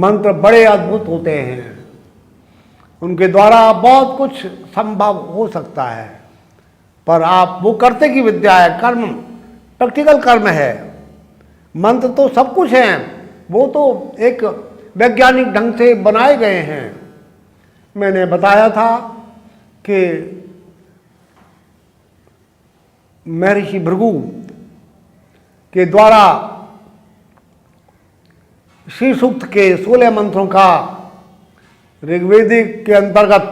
मंत्र बड़े अद्भुत होते हैं, उनके द्वारा बहुत कुछ संभव हो सकता है, पर आप वो करते की विद्या है, कर्म प्रैक्टिकल कर्म है। मंत्र तो सब कुछ हैं, वो तो एक वैज्ञानिक ढंग से बनाए गए हैं। मैंने बताया था कि महर्षि भृगु के द्वारा श्री सूक्त के 16 मंत्रों का ऋग्वेदिक के अंतर्गत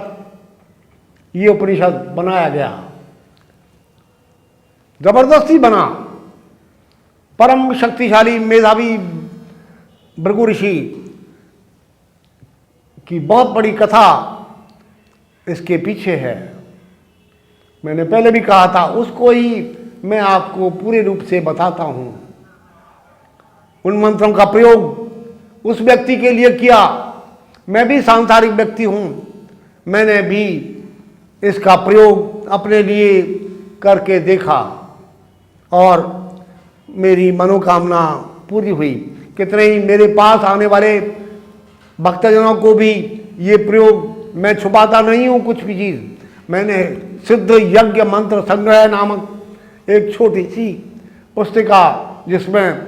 ये उपनिषद बनाया गया, जबरदस्ती बना। परम शक्तिशाली मेधावी भृगु ऋषि की बहुत बड़ी कथा इसके पीछे है। मैंने पहले भी कहा था, उसको ही मैं आपको पूरे रूप से बताता हूं। उन मंत्रों का प्रयोग उस व्यक्ति के लिए किया। मैं भी सांसारिक व्यक्ति हूं, मैंने भी इसका प्रयोग अपने लिए करके देखा और मेरी मनोकामना पूरी हुई। कितने ही मेरे पास आने वाले भक्तजनों को भी ये प्रयोग, मैं छुपाता नहीं हूं कुछ भी चीज़। मैंने सिद्ध यज्ञ मंत्र संग्रह नामक एक छोटी सी पुस्तिका, जिसमें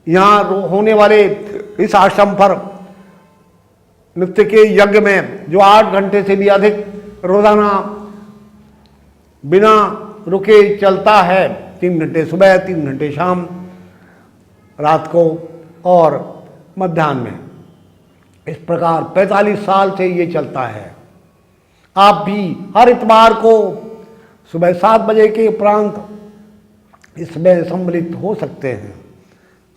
यहाँ होने वाले इस आश्रम पर नित्य के यज्ञ में जो 8 घंटे से भी अधिक रोजाना बिना रुके चलता है, 3 घंटे सुबह, 3 घंटे शाम, रात को और मध्याह्न में, इस प्रकार 45 साल से ये चलता है। आप भी हर इतवार को सुबह 7 बजे के उपरांत इसमें सम्मिलित हो सकते हैं।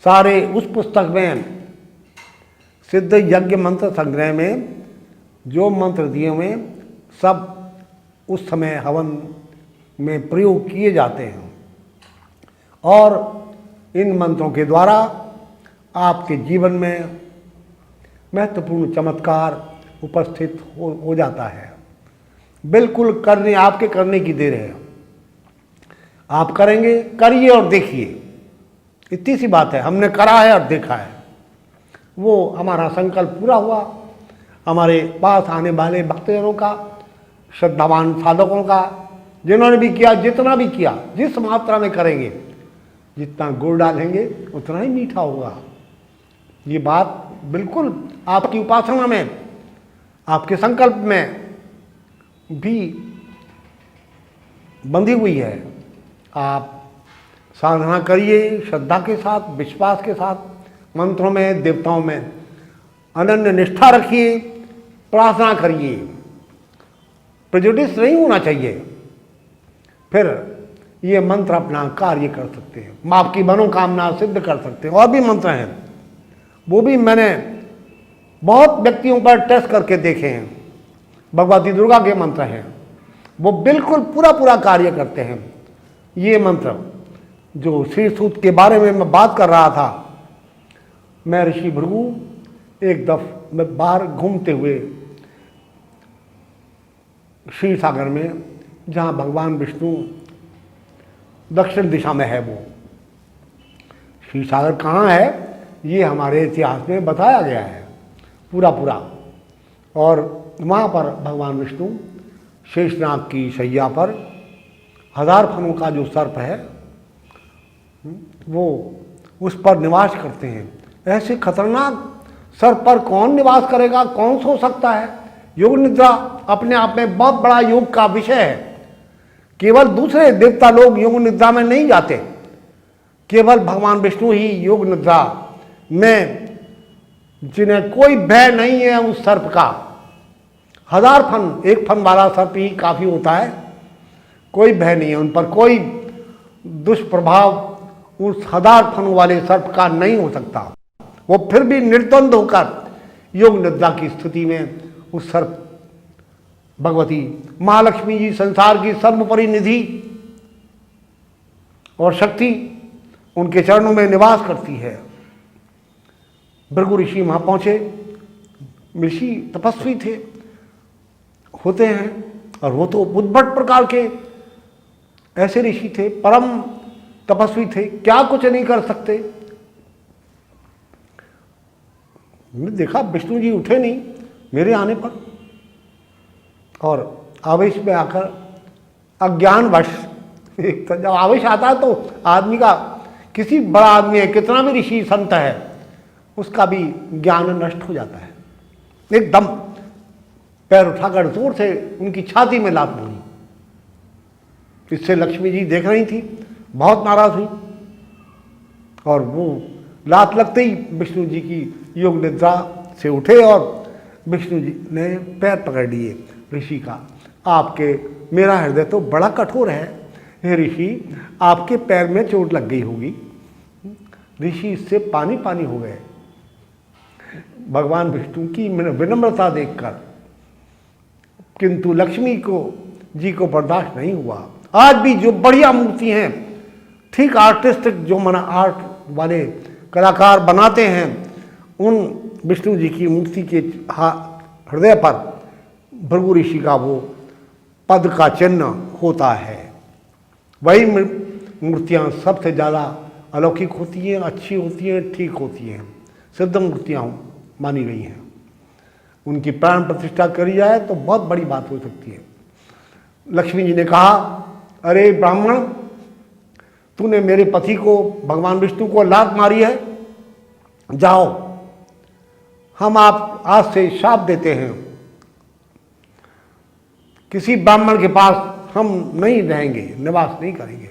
सारे उस पुस्तक में, सिद्ध यज्ञ मंत्र संग्रह में जो मंत्र दिए हुए सब उस समय हवन में प्रयोग किए जाते हैं और इन मंत्रों के द्वारा आपके जीवन में महत्वपूर्ण चमत्कार उपस्थित हो जाता है। बिल्कुल आपके करने की देर है। आप करेंगे, करिए और देखिए, इतनी सी बात है। हमने करा है और देखा है, वो हमारा संकल्प पूरा हुआ। हमारे पास आने वाले भक्तजनों का, श्रद्धावान साधकों का, जिन्होंने भी किया, जितना भी किया, जिस मात्रा में करेंगे, जितना गुड़ डालेंगे उतना ही मीठा होगा। ये बात बिल्कुल आपकी उपासना में, आपके संकल्प में भी बंधी हुई है। आप साधना करिए श्रद्धा के साथ, विश्वास के साथ, मंत्रों में, देवताओं में अनन्य निष्ठा रखिए, प्रार्थना करिए। प्रेजुडिस नहीं होना चाहिए, फिर ये मंत्र अपना कार्य कर सकते हैं, आपकी मनोकामना सिद्ध कर सकते हैं। और भी मंत्र हैं, वो भी मैंने बहुत व्यक्तियों पर टेस्ट करके देखे हैं। भगवती दुर्गा के मंत्र हैं, वो बिल्कुल पूरा कार्य करते हैं। ये मंत्र जो श्री सूक्त के बारे में मैं बात कर रहा था, मैं ऋषि भृगु एक मैं बाहर घूमते हुए क्षीर सागर में, जहाँ भगवान विष्णु दक्षिण दिशा में है, वो क्षीर सागर कहाँ है ये हमारे इतिहास में बताया गया है पूरा। और वहाँ पर भगवान विष्णु शेषनाग की शैया पर 1000 फनों का जो सर्प है वो उस पर निवास करते हैं। ऐसे खतरनाक सर्प पर कौन निवास करेगा, कौन सो सकता है? योग निद्रा अपने आप में बहुत बड़ा योग का विषय है। केवल दूसरे देवता लोग योग निद्रा में नहीं जाते, केवल भगवान विष्णु ही योग निद्रा में, जिन्हें कोई भय नहीं है उस सर्प का। 1000 फन, एक फन वाला सर्प ही काफी होता है, कोई भय नहीं है उन पर, कोई दुष्प्रभाव उस 1000 फन वाले सर्प का नहीं हो सकता। वो फिर भी निर्द्वंद होकर योग निद्रा की स्थिति में उस सर्प, भगवती महालक्ष्मी जी संसार की सर्वोपरि निधि और शक्ति, उनके चरणों में निवास करती है। भृगु ऋषि वहां पहुंचे। ऋषि तपस्वी थे, होते हैं, और वो तो उद्भट प्रकार के ऐसे ऋषि थे, परम तपस्वी थे, क्या कुछ नहीं कर सकते। हमने देखा विष्णु जी उठे नहीं मेरे आने पर, और आवेश में आकर अज्ञानवश, एक तो जब आवेश आता है तो आदमी का, किसी बड़ा आदमी है, कितना भी ऋषि संत है, उसका भी ज्ञान नष्ट हो जाता है। एकदम पैर उठाकर जोर से उनकी छाती में लात मारी। इससे लक्ष्मी जी देख रही थी, बहुत नाराज हुई, और वो लात लगते ही विष्णु जी की योग निद्रा से उठे और विष्णु जी ने पैर पकड़ लिए ऋषि का। आपके, मेरा हृदय तो बड़ा कठोर है, हे ऋषि आपके पैर में चोट लग गई होगी। ऋषि इससे पानी पानी हो गए भगवान विष्णु की विनम्रता देखकर, किंतु लक्ष्मी को जी को बर्दाश्त नहीं हुआ। आज भी जो बढ़िया मूर्ति हैं, ठीक आर्टिस्टिक जो मना आर्ट वाले कलाकार बनाते हैं, उन विष्णु जी की मूर्ति के हृदय पर भृगु ऋषि का वो पद का चिन्ह होता है। वही मूर्तियाँ सबसे ज़्यादा अलौकिक होती हैं, अच्छी होती हैं, ठीक होती हैं, सिद्ध मूर्तियाँ मानी गई हैं। उनकी प्राण प्रतिष्ठा करी जाए तो बहुत बड़ी बात हो सकती है। लक्ष्मी जी ने कहा, अरे ब्राह्मण, तूने मेरे पति को, भगवान विष्णु को लात मारी है, जाओ, हम आप आज से शाप देते हैं, किसी ब्राह्मण के पास हम नहीं रहेंगे, निवास नहीं करेंगे,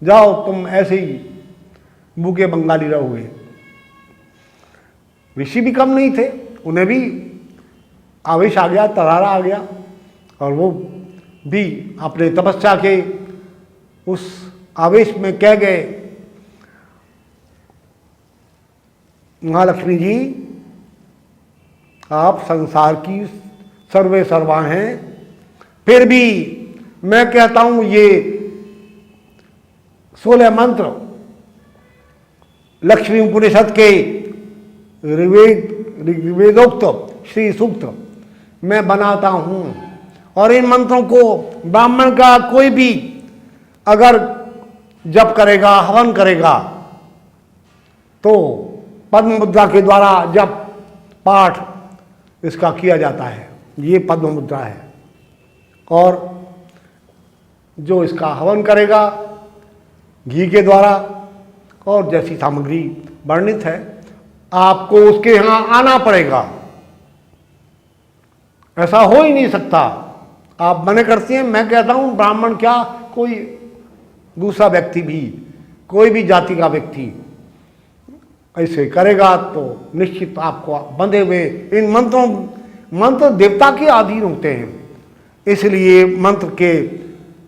जाओ तुम ऐसे ही भूखे बंगाली रहोगे। ऋषि भी कम नहीं थे, उन्हें भी आवेश आ गया, तरारा आ गया, और वो भी अपने तपस्या के उस आवेश में कह गए, महालक्ष्मी जी आप संसार की सर्वे सर्वा हैं, फिर भी मैं कहता हूं ये 16 मंत्र लक्ष्मी उपनिषद के ऋग्वेदोक्त श्री सूक्त मैं बनाता हूं, और इन मंत्रों को ब्राह्मण का कोई भी अगर जप करेगा, हवन करेगा, तो पद्म मुद्रा के द्वारा जप पाठ इसका किया जाता है। ये पद्म मुद्रा है, और जो इसका हवन करेगा घी के द्वारा और जैसी सामग्री वर्णित है, आपको उसके यहाँ आना पड़ेगा। ऐसा हो ही नहीं सकता। आप मने करती हैं, मैं कहता हूं ब्राह्मण क्या, कोई दूसरा व्यक्ति भी, कोई भी जाति का व्यक्ति ऐसे करेगा तो निश्चित आपको बंधे हुए इन मंत्र देवता के अधीन होते हैं, इसलिए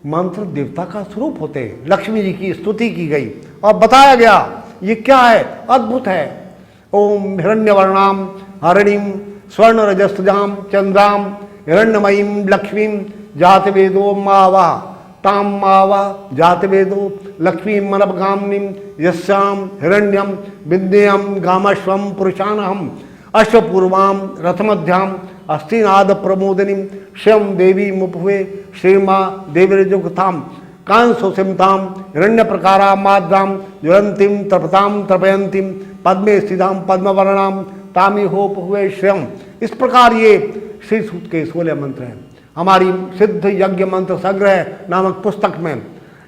मंत्र देवता का स्वरूप होते हैं। लक्ष्मी जी की स्तुति की गई और बताया गया ये क्या है, अद्भुत है। ओम हिरण्यवर्णाम हरिणीम स्वर्ण रजस्तजाम चंद्राम हिरण्यमयीम लक्ष्मीम जातवेदो मावा ताम मावा जातवेदो लक्ष्मी मनपगामिनीम यस्याम हिरण्यम विद्यम गामश्वम पुरुषानहम अश्वपूर्वाम रथमध्याम अस्तिनाद प्रमोदिनीम श्यम देवी मुपवे श्रीमा देवीरजुगताम कांसो सिमताम हिरण्य प्रकारा माद्राम ज्वलंतीम तपताम तपयंतीम पद्मे स्थिताम पद्मवर्णाम तामी होप हुए श्रम। इस प्रकार ये श्री सूक्त के 16 मंत्र हैं। हमारी सिद्ध यज्ञ मंत्र संग्रह नामक पुस्तक में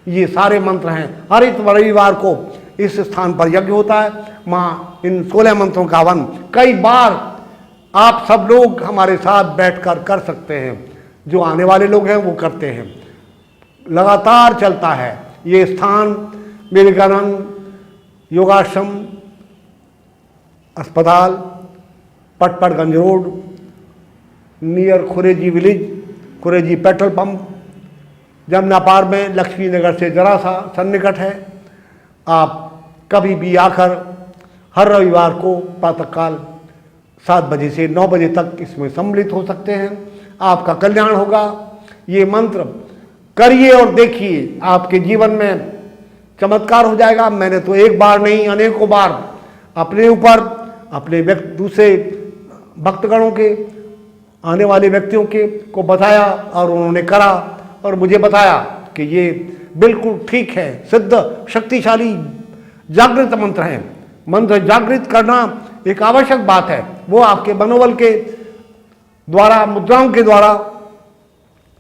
ये सारे मंत्र हैं। हर एक रविवार को इस स्थान पर यज्ञ होता है। माँ इन 16 मंत्रों का हवन कई बार आप सब लोग हमारे साथ बैठकर कर सकते हैं। जो आने वाले लोग हैं वो करते हैं, लगातार चलता है। ये स्थान विवेकानंद योगाश्रम अस्पताल, Patparganj road, near Khureji village, Khureji petrol pump, Jamuna पार में लक्ष्मी नगर से जरा सा सन्निकट है। आप कभी भी आकर हर रविवार को प्रातःकाल 7 बजे से 9 बजे तक इसमें सम्मिलित हो सकते हैं। आपका कल्याण होगा। ये मंत्र करिए और देखिए, आपके जीवन में चमत्कार हो जाएगा। मैंने तो एक बार नहीं अनेकों बार अपने ऊपर, अपने दूसरे भक्तगणों के, आने वाले व्यक्तियों के को बताया और उन्होंने करा और मुझे बताया कि ये बिल्कुल ठीक है। सिद्ध शक्तिशाली जागृत मंत्र हैं। मंत्र जागृत करना एक आवश्यक बात है, वो आपके मनोबल के द्वारा, मुद्राओं के द्वारा,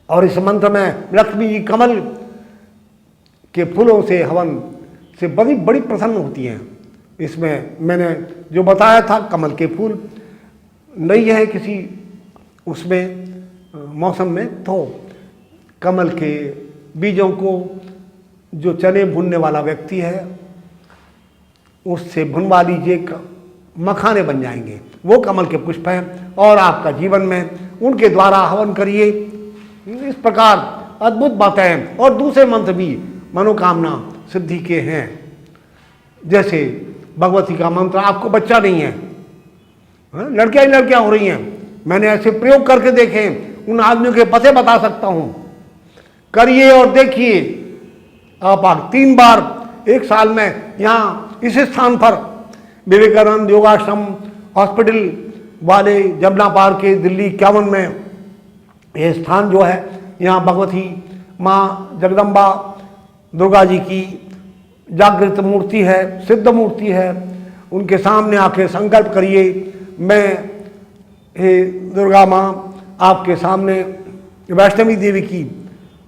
और इस मंत्र में लक्ष्मी जी कमल के फूलों से, हवन से बड़ी बड़ी प्रसन्न होती हैं। इसमें मैंने जो बताया था, कमल के फूल नहीं है किसी उसमें मौसम में, तो कमल के बीजों को जो चने भूनने वाला व्यक्ति है उससे भुनवा लीजिए, मखाने बन जाएंगे, वो कमल के पुष्प हैं, और आपका जीवन में उनके द्वारा हवन करिए। इस प्रकार अद्भुत बातें हैं। और दूसरे मंत्र भी मनोकामना सिद्धि के हैं, जैसे भगवती का मंत्र, आपको बच्चा नहीं है, लड़कियां ही लड़कियां हो रही हैं, मैंने ऐसे प्रयोग करके देखे, उन आदमियों के पते बता सकता हूं, करिए और देखिए। आप 3 बार एक साल में यहाँ इस स्थान पर विवेकानंद योगाश्रम हॉस्पिटल वाले जमुना पार्क के दिल्ली 51 में ये स्थान जो है, यहाँ भगवती माँ जगदम्बा दुर्गा जी की जागृत मूर्ति है, सिद्ध मूर्ति है, उनके सामने आके संकल्प करिए, मैं हे दुर्गा माँ आपके सामने वैष्णवी देवी की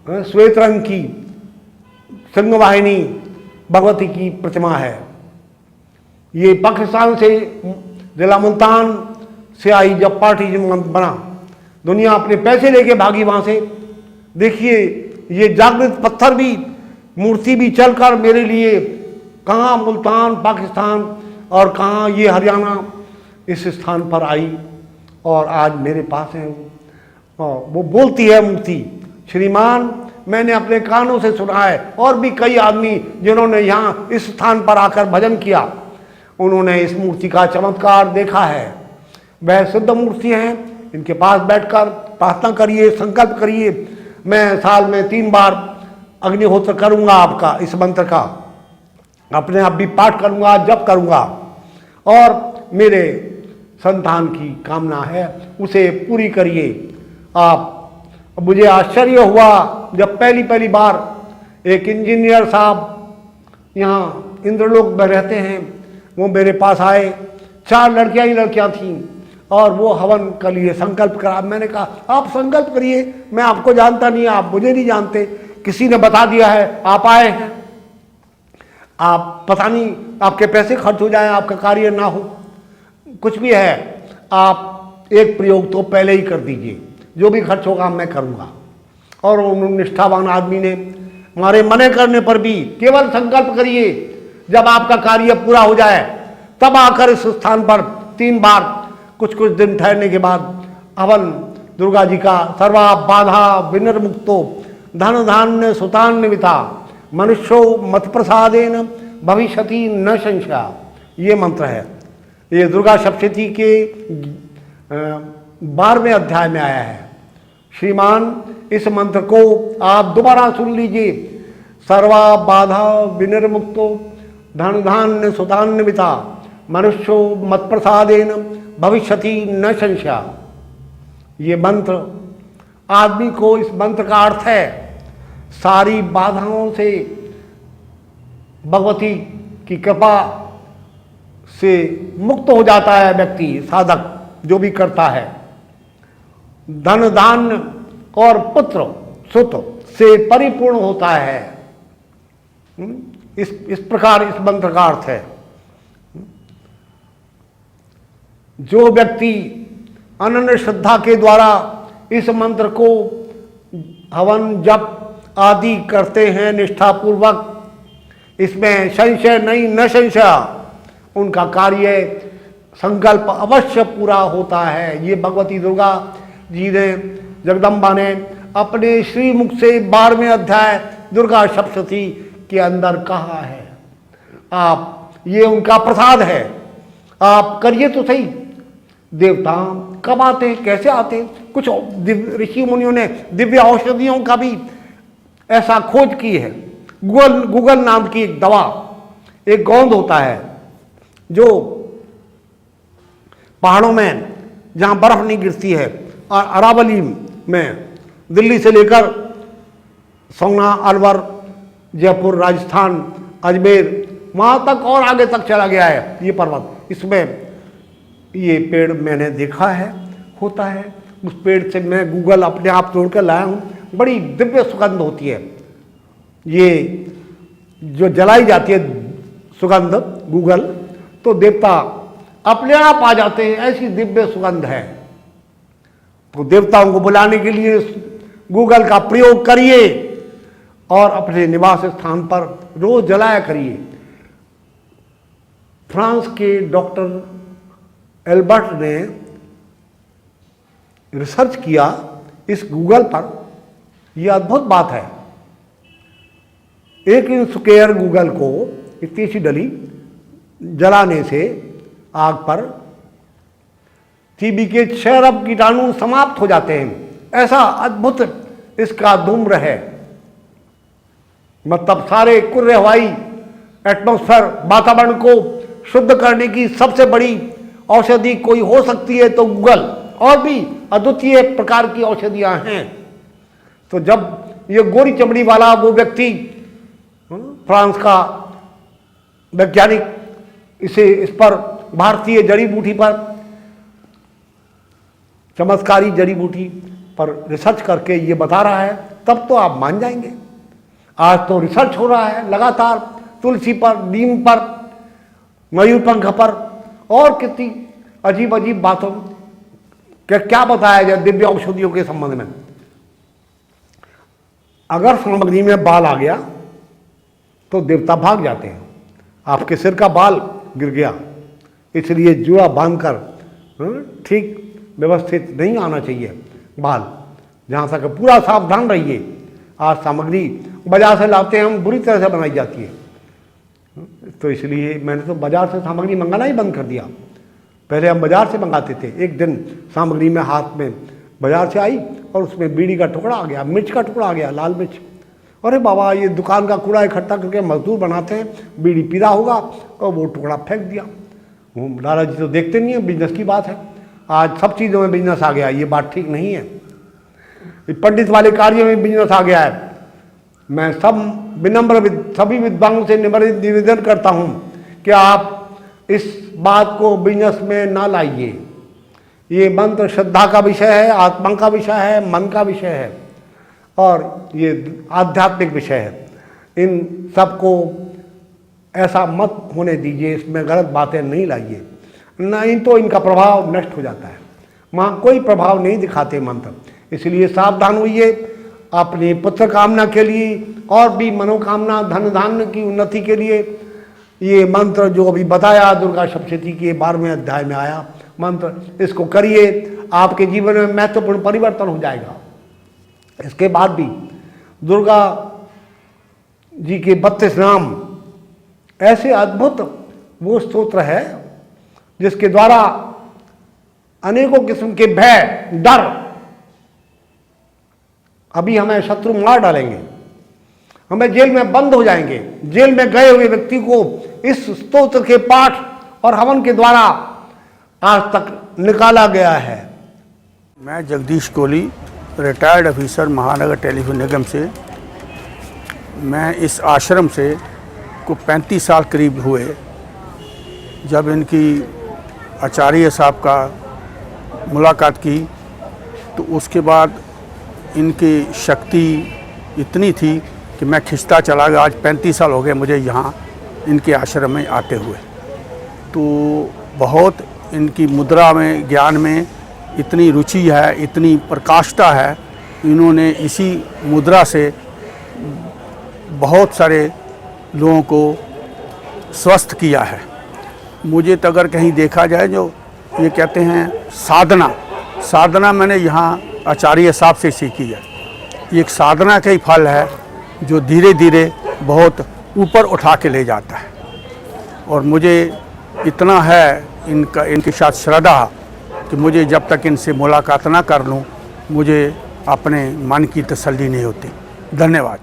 श्वेत रंग की सिंहवाहिनी भगवती की प्रतिमा है। ये पाकिस्तान से, जिला मुल्तान से आई जब पार्टी बना, दुनिया अपने पैसे लेके भागी वहाँ से। देखिए ये जागृत पत्थर भी, मूर्ति भी चलकर मेरे लिए कहाँ मुल्तान पाकिस्तान और कहाँ ये हरियाणा इस स्थान पर आई, और आज मेरे पास है। और वो बोलती है मूर्ति, श्रीमान मैंने अपने कानों से सुना है, और भी कई आदमी जिन्होंने यहाँ इस स्थान पर आकर भजन किया, उन्होंने इस मूर्ति का चमत्कार देखा है। वह सिद्ध मूर्ति हैं, इनके पास बैठकर प्रार्थना करिए, संकल्प करिए, मैं साल में 3 बार अग्निहोत्र करूँगा आपका, इस मंत्र का अपने आप भी पाठ करूँगा, जप करूँगा, और मेरे संतान की कामना है उसे पूरी करिए आप। मुझे आश्चर्य हुआ जब पहली बार एक इंजीनियर साहब यहाँ इंद्रलोक में रहते हैं, वो मेरे पास आए, 4 लड़कियां ही लड़कियां थीं, और वो हवन के लिए संकल्प करा। मैंने कहा आप संकल्प करिए, मैं आपको जानता नहीं, आप मुझे नहीं जानते, किसी ने बता दिया है, आप आए हैं, आप पता नहीं आपके पैसे खर्च हो जाए, आपका कार्य ना हो, कुछ भी है, आप एक प्रयोग तो पहले ही कर दीजिए, जो भी खर्च होगा मैं करूँगा। और उन निष्ठावान आदमी ने हमारे मने करने पर भी केवल संकल्प करिए, जब आपका कार्य पूरा हो जाए तब आकर इस स्थान पर 3 बार कुछ दिन ठहरने के बाद हवन दुर्गा जी का, सर्वा बाधा विनिर्मुक्तो धन धान्य सुतान्विता मनुष्यो मत प्रसादेन भविष्यति न संशय, ये मंत्र है। ये दुर्गा सप्तशती के 12वें अध्याय में आया है। श्रीमान इस मंत्र को आप दोबारा सुन लीजिए, सर्वा बाधा विनिर्मुक्तो धन धान्य सुतान्विता मनुष्यो मत प्रसादेन भविष्यति न संशय। ये मंत्र आदमी को, इस मंत्र का अर्थ है सारी बाधाओं से भगवती की कृपा से मुक्त हो जाता है व्यक्ति, साधक जो भी करता है। धन धान्य और पुत्र सुत से परिपूर्ण होता है। इस प्रकार इस मंत्र का अर्थ है। जो व्यक्ति अनन्य श्रद्धा के द्वारा इस मंत्र को हवन जप आदि करते हैं निष्ठापूर्वक, इसमें संशय नहीं न संशय, उनका कार्य संकल्प अवश्य पूरा होता है। ये भगवती दुर्गा जी ने, जगदम्बा ने अपने श्रीमुख से 12वें अध्याय दुर्गा सप्तशती के अंदर कहा है। आप, ये उनका प्रसाद है, आप करिए तो सही। देवता कब आते हैं, कैसे आते हैं, कुछ ऋषि मुनियों ने दिव्य औषधियों का भी ऐसा खोज की है। गूगल नाम की एक दवा, एक गोंद होता है जो पहाड़ों में जहाँ बर्फ नहीं गिरती है, और अरावली में दिल्ली से लेकर सोना, अलवर, जयपुर, राजस्थान, अजमेर, वहाँ तक और आगे तक चला गया है ये पर्वत। इसमें ये पेड़ मैंने देखा है होता है, उस पेड़ से मैं गूगल अपने आप तोड़ कर लाया हूँ। बड़ी दिव्य सुगंध होती है, ये जो जलाई जाती है सुगंध गूगल, तो देवता अपने आप आ जाते हैं, ऐसी दिव्य सुगंध है। तो देवताओं को बुलाने के लिए गूगल का प्रयोग करिए और अपने निवास स्थान पर रोज जलाया करिए। फ्रांस के डॉक्टर एल्बर्ट ने रिसर्च किया इस गूगल पर, यह अद्भुत बात है। 1 इंच स्क्वायर गूगल को इतनी सी डली जलाने से आग पर टीबी के 6 अरब कीटाणु समाप्त हो जाते हैं। ऐसा अद्भुत इसका धूम्र है, मतलब सारे कुर्रे हवाई एटमॉस्फेयर वातावरण को शुद्ध करने की सबसे बड़ी औषधि कोई हो सकती है तो गूगल, और भी अद्वितीय प्रकार की औषधियां हैं। तो जब ये गोरी चमड़ी वाला वो व्यक्ति, फ्रांस का वैज्ञानिक, इस पर भारतीय जड़ी बूटी पर, चमत्कारी जड़ी बूटी पर रिसर्च करके ये बता रहा है, तब तो आप मान जाएंगे। आज तो रिसर्च हो रहा है लगातार तुलसी पर, नीम पर, मयूरपंख पर और कितनी अजीब अजीब बातों क्या बताया जाए दिव्य औषधियों के संबंध में। अगर सामग्री में बाल आ गया तो देवता भाग जाते हैं। आपके सिर का बाल गिर गया, इसलिए जुड़ा बांधकर ठीक व्यवस्थित नहीं आना चाहिए बाल, जहाँ तक पूरा सावधान रहिए। आज सामग्री बाजार से लाते हैं हम, बुरी तरह से बनाई जाती है, तो इसलिए मैंने तो बाजार से सामग्री मंगाना ही बंद कर दिया। पहले हम बाजार से मंगाते थे। एक दिन सामग्री में हाथ में बाजार से आई और उसमें बीड़ी का टुकड़ा आ गया, मिर्च का टुकड़ा आ गया, लाल मिर्च। अरे बाबा, ये दुकान का कूड़ा इकट्ठा करके मजदूर बनाते हैं, बीड़ी पीला होगा, और वो टुकड़ा फेंक दिया। वो लाला जी तो देखते नहीं है, बिजनेस की बात है। आज सब चीज़ों में बिजनेस आ गया, ये बात ठीक नहीं है। पंडित वाले कार्यों में बिजनेस आ गया है। मैं सभी विद्वानों से निवेदन करता हूँ कि आप इस बात को बिजनेस में ना लाइए। ये मंत्र श्रद्धा का विषय है, आत्मा का विषय है, मन का विषय है, और ये आध्यात्मिक विषय है। इन सबको ऐसा मत होने दीजिए, इसमें गलत बातें नहीं लाइए, नहीं तो इनका प्रभाव नष्ट हो जाता है। वहाँ कोई प्रभाव नहीं दिखाते मंत्र, इसलिए सावधान होइए। अपनी पुत्र कामना के लिए और भी मनोकामना, धन धान्य की उन्नति के लिए ये मंत्र जो अभी बताया, दुर्गा सप्तशती के 12वें अध्याय में आया मंत्र, इसको करिए, आपके जीवन में महत्वपूर्ण परिवर्तन हो जाएगा। इसके बाद भी दुर्गा जी के 32 नाम ऐसे अद्भुत वो स्तोत्र है जिसके द्वारा अनेकों किस्म के भय, डर, अभी हमें शत्रु मार डालेंगे, हमें जेल में बंद हो जाएंगे। जेल में गए हुए व्यक्ति को इस स्तोत्र के पाठ और हवन के द्वारा आज तक निकाला गया है। मैं जगदीश कोहली, रिटायर्ड ऑफिसर, महानगर टेलीफोन निगम से। मैं इस आश्रम से को 35 साल करीब हुए। जब इनकी आचार्य साहब का मुलाकात की तो उसके बाद इनकी शक्ति इतनी थी कि मैं खिंचता चला गया। आज 35 साल हो गए मुझे यहाँ इनके आश्रम में आते हुए। तो बहुत इनकी मुद्रा में, ज्ञान में इतनी रुचि है, इतनी प्रकाष्ठा है। इन्होंने इसी मुद्रा से बहुत सारे लोगों को स्वस्थ किया है। मुझे तो अगर कहीं देखा जाए, जो ये कहते हैं साधना मैंने यहाँ आचार्य साहब से सीखी है। ये एक साधना का ही फल है जो धीरे धीरे बहुत ऊपर उठा के ले जाता है। और मुझे इतना है इनके साथ श्रद्धा कि मुझे जब तक इनसे मुलाकात ना कर लूँ, मुझे अपने मन की तसल्ली नहीं होती। धन्यवाद।